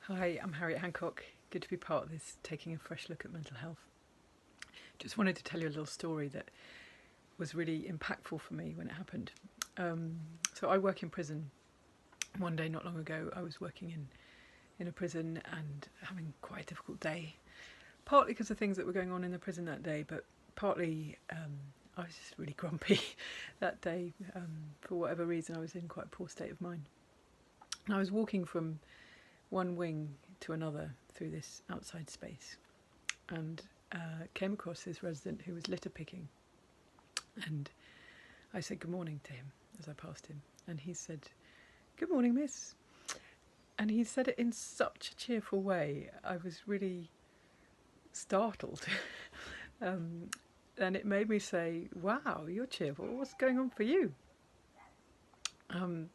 Hi, I'm Harriet Hancock. Good to be part of this Taking a Fresh Look at Mental Health. Just wanted to tell you a little story that was really impactful for me when it happened. So I work in prison. One day not long ago I was working in a prison and having quite a difficult day, partly because of things that were going on in the prison that day, but partly I was just really grumpy that day. For whatever reason I was in quite a poor state of mind. And I was walking from one wing to another through this outside space and came across this resident who was litter picking, and I said good morning to him as I passed him, and he said, "Good morning, miss," and he said it in such a cheerful way. I was really startled. And it made me say, wow, you're cheerful, what's going on for you?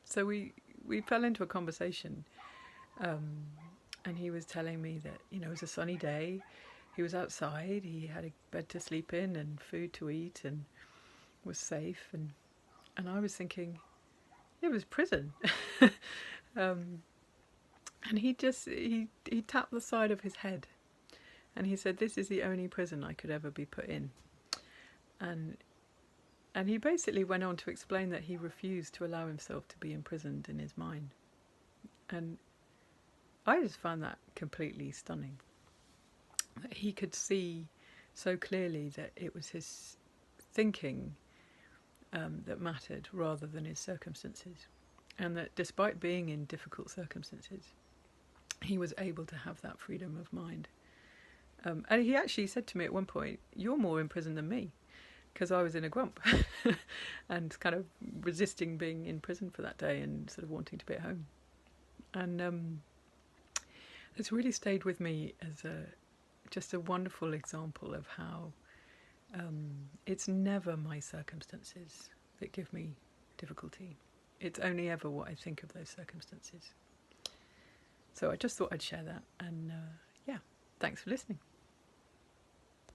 So we fell into a conversation, and he was telling me that, it was a sunny day, he was outside, he had a bed to sleep in and food to eat and was safe, and I was thinking, it was prison. And he tapped the side of his head and he said, this is the only prison I could ever be put in. And he basically went on to explain that he refused to allow himself to be imprisoned in his mind. And I just found that completely stunning. That he could see so clearly that it was his thinking that mattered rather than his circumstances. And that despite being in difficult circumstances, he was able to have that freedom of mind. And he actually said to me at one point, "You're more in prison than me," because I was in a grump and kind of resisting being in prison for that day and sort of wanting to be at home. And it's really stayed with me as just a wonderful example of how it's never my circumstances that give me difficulty. It's only ever what I think of those circumstances. So I just thought I'd share that, and thanks for listening.